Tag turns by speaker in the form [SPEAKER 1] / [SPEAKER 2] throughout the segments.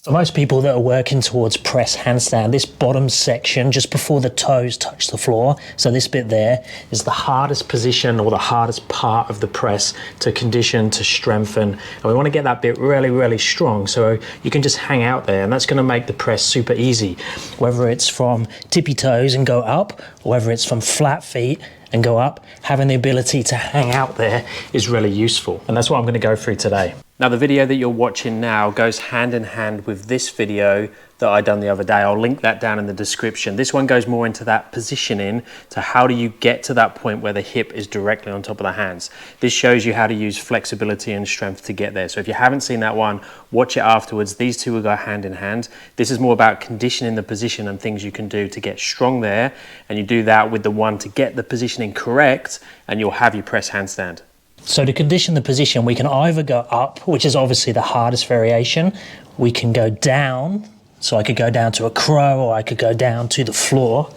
[SPEAKER 1] For most people that are working towards press handstand, this bottom section, just before the toes touch the floor, so this bit there, is the hardest position or the hardest part of the press to condition, to strengthen. And we want to get that bit really, really strong, so you can just hang out there, and that's going to make the press super easy. Whether it's from tippy toes and go up, or whether it's from flat feet and go up, having the ability to hang out there is really useful. And that's what I'm going to go through today. Now, the video that you're watching now goes hand in hand with this video that I done the other day. I'll link that down in the description. This one goes more into that positioning, to how do you get to that point where the hip is directly on top of the hands. This shows you how to use flexibility and strength to get there. So if you haven't seen that one, watch it afterwards. These two will go hand in hand. This is more about conditioning the position and things you can do to get strong there. And you do that with the one to get the positioning correct, and you'll have your press handstand. So to condition the position, we can either go up, which is obviously the hardest variation. We can go down, so I could go down to a crow, or I could go down to the floor,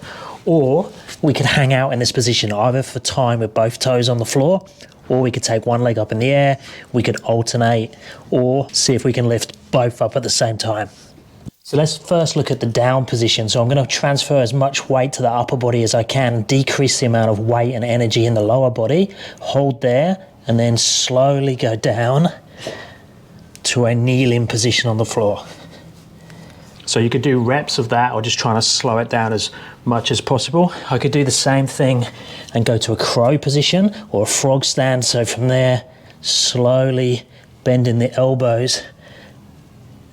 [SPEAKER 1] or we could hang out in this position either for time with both toes on the floor, or we could take one leg up in the air, we could alternate, or see if we can lift both up at the same time. So let's first look at the down position. So I'm going to transfer as much weight to the upper body as I can, decrease the amount of weight and energy in the lower body, hold there, and then slowly go down to a kneeling position on the floor. So you could do reps of that, or just trying to slow it down as much as possible. I could do the same thing and go to a crow position or a frog stand. So from there, slowly bending the elbows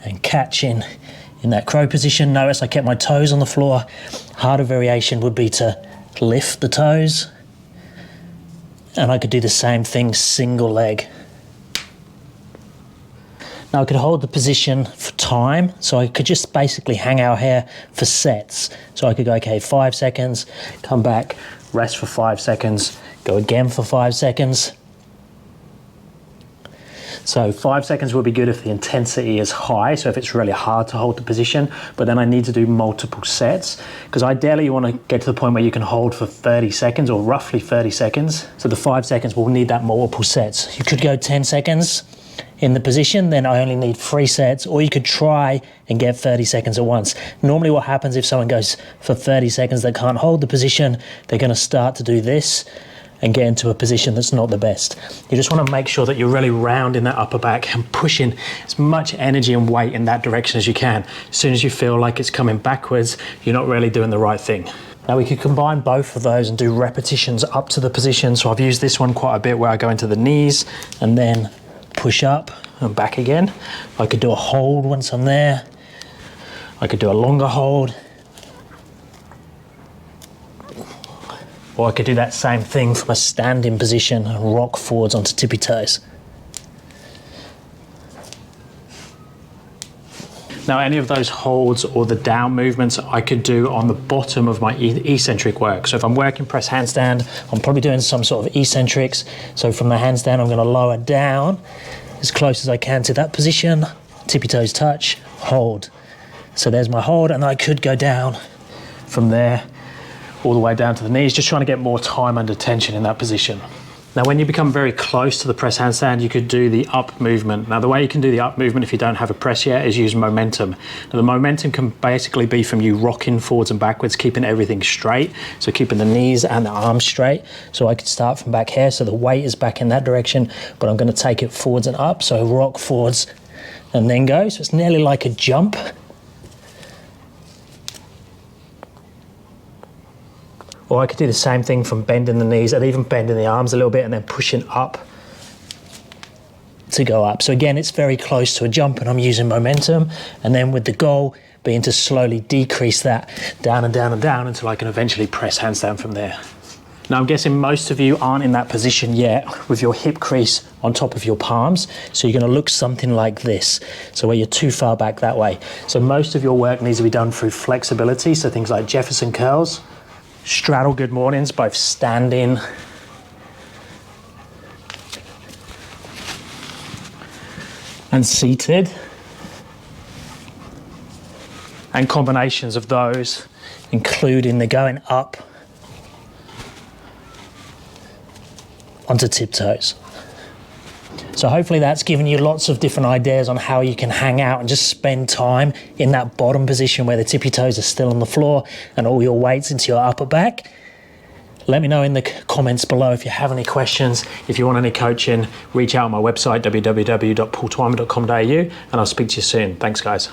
[SPEAKER 1] and catching in that crow position. Notice I kept my toes on the floor. Harder variation would be to lift the toes. And I could do the same thing, single leg. Now I could hold the position for time, so I could just basically hang out here for sets. So I could go, okay, 5 seconds, come back, rest for 5 seconds, go again for 5 seconds. So 5 seconds would be good if the intensity is high, so if it's really hard to hold the position, but then I need to do multiple sets, because ideally you want to get to the point where you can hold for 30 seconds or roughly 30 seconds. So the 5 seconds will need that multiple sets. You could go 10 seconds in the position, then I only need 3 sets, or you could try and get 30 seconds at once. Normally what happens if someone goes for 30 seconds, they can't hold the position, they're going to start to do this and get into a position that's not the best. You just want to make sure that you're really rounding that upper back and pushing as much energy and weight in that direction as you can. As soon as you feel like it's coming backwards, you're not really doing the right thing. Now we could combine both of those and do repetitions up to the position. So I've used this one quite a bit, where I go into the knees and then push up and back again. I could do a hold once I'm there. I could do a longer hold. Or I could do that same thing from a standing position and rock forwards onto tippy toes. Now any of those holds or the down movements I could do on the bottom of my eccentric work. So if I'm working press handstand, I'm probably doing some sort of eccentrics. So from the handstand, I'm going to lower down as close as I can to that position, tippy toes touch, hold. So there's my hold, and I could go down from there all the way down to the knees, just trying to get more time under tension in that position. Now when you become very close to the press handstand, you could do the up movement. Now the way you can do the up movement if you don't have a press yet is use momentum. Now the momentum can basically be from you rocking forwards and backwards, keeping everything straight, so keeping the knees and the arms straight. So I could start from back here, so the weight is back in that direction, but I'm going to take it forwards and up, so rock forwards and then go. So it's nearly like a jump. Or I could do the same thing from bending the knees and even bending the arms a little bit and then pushing up to go up. So again, it's very close to a jump, and I'm using momentum, and then with the goal being to slowly decrease that down and down and down until I can eventually press handstand from there. Now I'm guessing most of you aren't in that position yet with your hip crease on top of your palms, so you're going to look something like this, so where you're too far back that way. So most of your work needs to be done through flexibility, so things like Jefferson curls, straddle good mornings, both standing and seated, and combinations of those, including the going up onto tiptoes. So hopefully that's given you lots of different ideas on how you can hang out and just spend time in that bottom position where the tippy toes are still on the floor and all your weight's into your upper back. Let me know in the comments below if you have any questions. If you want any coaching, reach out on my website, www.paultwyman.com.au, and I'll speak to you soon. Thanks, guys.